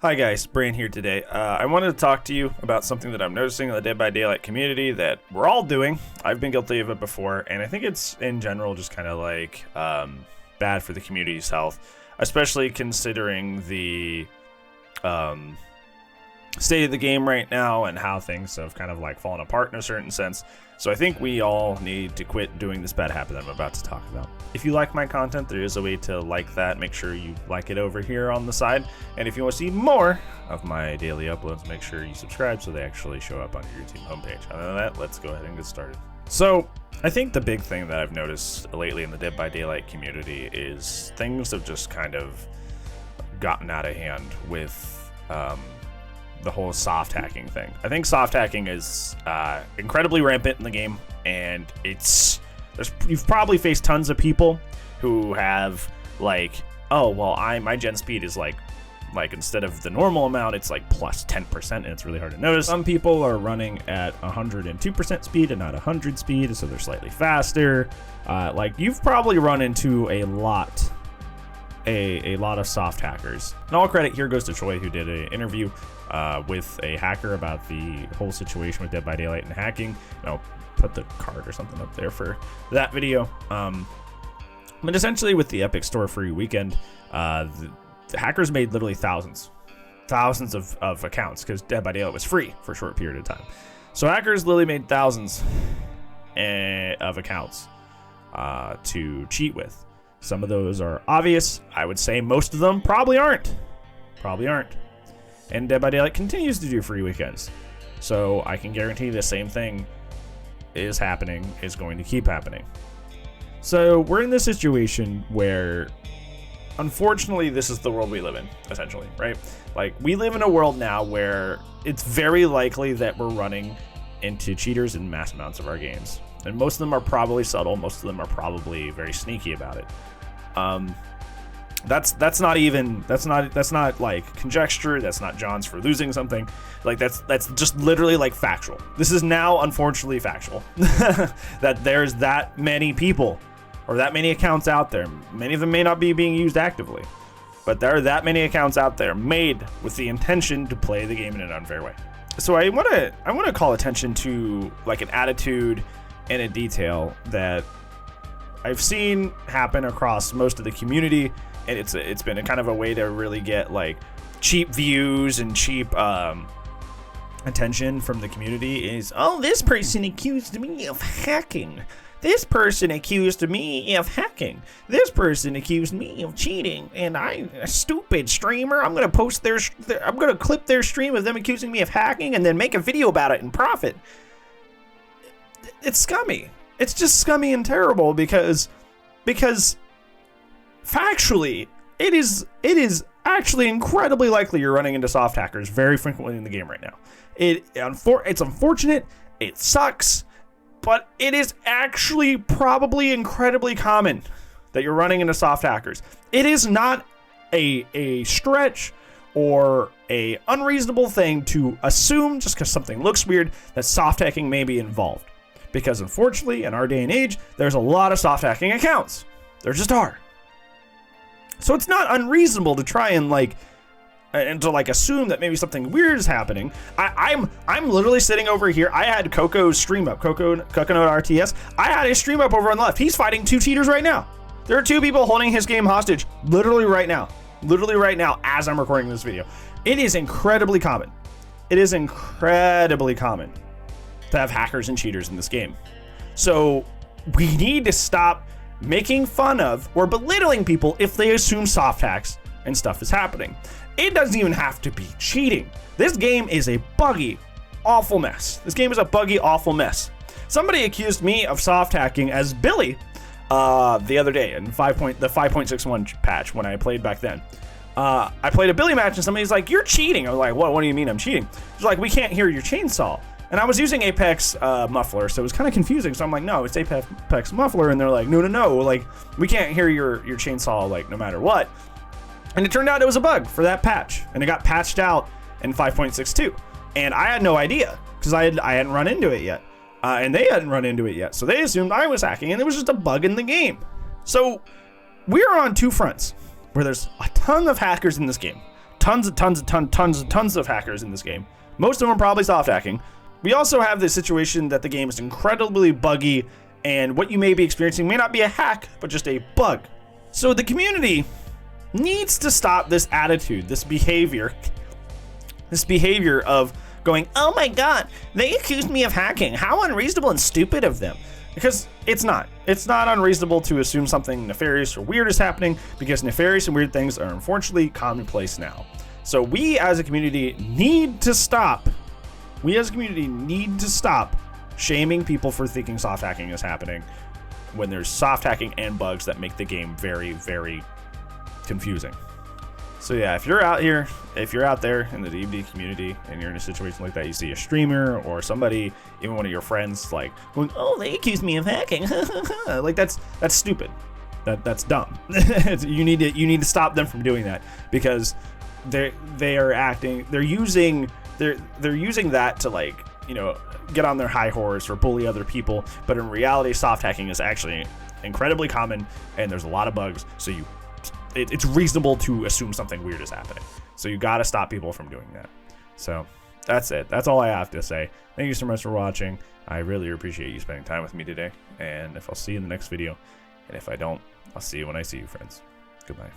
Hi guys, Brian here today. I wanted to talk to you about something that I'm noticing in the Dead by Daylight community that we're all doing. I've been guilty of it before, and I think it's in general just kind of like bad for the community's health, especially considering the state of the game right now and how things have kind of like fallen apart in a certain sense. So I think we all need to quit doing this bad habit that I'm about to talk about. If you like my content, there is a way to like that. Make sure you like it over here on the side. And if you want to see more of my daily uploads, make sure you subscribe so they actually show up on your YouTube homepage. Other than that, let's go ahead and get started. So I think the big thing that I've noticed lately in the Dead by Daylight community is things have just kind of gotten out of hand with the whole soft hacking thing. I think soft hacking is incredibly rampant in the game, and you've probably faced tons of people who have like, oh well, my gen speed is like instead of the normal amount, it's like plus 10%, and it's really hard to notice. Some people are running at 102% speed and not 100 speed, so they're slightly faster. Like you've probably run into a lot of soft hackers. And all credit here goes to Troy, who did an interview with a hacker about the whole situation with Dead by Daylight and hacking. I'll put the card or something up there for that video. But essentially with the Epic Store free weekend, the hackers made literally thousands of accounts because Dead by Daylight was free for a short period of time. So hackers literally made thousands of accounts to cheat with. Some of those are obvious. I would say most of them probably aren't. And Dead by Daylight continues to do free weekends. So I can guarantee the same thing is going to keep happening. So we're in this situation where, unfortunately, this is the world we live in, essentially, right? Like, we live in a world now where it's very likely that we're running into cheaters in mass amounts of our games. And most of them are probably subtle. Most of them are probably very sneaky about it. That's not like conjecture. That's not John's for losing something. Like that's just literally like factual. This is now unfortunately factual that there's that many people or that many accounts out there. Many of them may not be being used actively, but there are that many accounts out there made with the intention to play the game in an unfair way. So I want to call attention to like an attitude and a detail that I've seen happen across most of the community, and it's been a kind of a way to really get like cheap views and cheap attention from the community. Is, oh, this person accused me of hacking. This person accused me of hacking. This person accused me of cheating, and I'm a stupid streamer. I'm gonna I'm gonna clip their stream of them accusing me of hacking, and then make a video about it and profit. It's scummy. It's just scummy and terrible because factually, it is actually incredibly likely you're running into soft hackers very frequently in the game right now. It's unfortunate, it sucks, but it is actually probably incredibly common that you're running into soft hackers. It is not a stretch or a unreasonable thing to assume just because something looks weird that soft hacking may be involved. Because unfortunately, in our day and age, there's a lot of soft hacking accounts. There just are. So it's not unreasonable to try and assume that maybe something weird is happening. I'm literally sitting over here. I had Coco's stream up, Coconut RTS. I had his stream up over on the left. He's fighting two cheaters right now. There are two people holding his game hostage, literally right now as I'm recording this video. It is incredibly common. To have hackers and cheaters in this game. So we need to stop making fun of or belittling people if they assume soft hacks and stuff is happening. It doesn't even have to be cheating. This game is a buggy, awful mess. Somebody accused me of soft hacking as Billy the other day in the 5.61 patch when I played back then. I played a Billy match and somebody's like, "You're cheating." I was like, "What do you mean I'm cheating?" It's like, "We can't hear your chainsaw." And I was using Apex muffler, so it was kind of confusing. So I'm like, "No, it's Apex muffler," and they're like, "No, like we can't hear your chainsaw like no matter what." And it turned out it was a bug for that patch, and it got patched out in 5.62. And I had no idea because I hadn't run into it yet, and they hadn't run into it yet. So they assumed I was hacking, and it was just a bug in the game. So we are on two fronts where there's a ton of hackers in this game. tons of hackers in this game. Most of them are probably soft hacking. We also have this situation that the game is incredibly buggy, and what you may be experiencing may not be a hack, but just a bug. So the community needs to stop this attitude, this behavior of going, oh my god, they accused me of hacking. How unreasonable and stupid of them. Because it's not. It's not unreasonable to assume something nefarious or weird is happening, because nefarious and weird things are unfortunately commonplace now. So we as a community need to stop. Shaming people for thinking soft hacking is happening when there's soft hacking and bugs that make the game very, very confusing. So yeah, if you're out there in the D&D community and you're in a situation like that, you see a streamer or somebody, even one of your friends, like going, "Oh, they accused me of hacking," like that's stupid. That's dumb. You need to stop them from doing that, because they're using that to, like, you know, get on their high horse or bully other people. But in reality, soft hacking is actually incredibly common, and there's a lot of bugs. So it's reasonable to assume something weird is happening. So you got to stop people from doing that. So that's it. That's all I have to say. Thank you so much for watching. I really appreciate you spending time with me today. And if I'll see you in the next video, and if I don't, I'll see you when I see you, friends. Goodbye.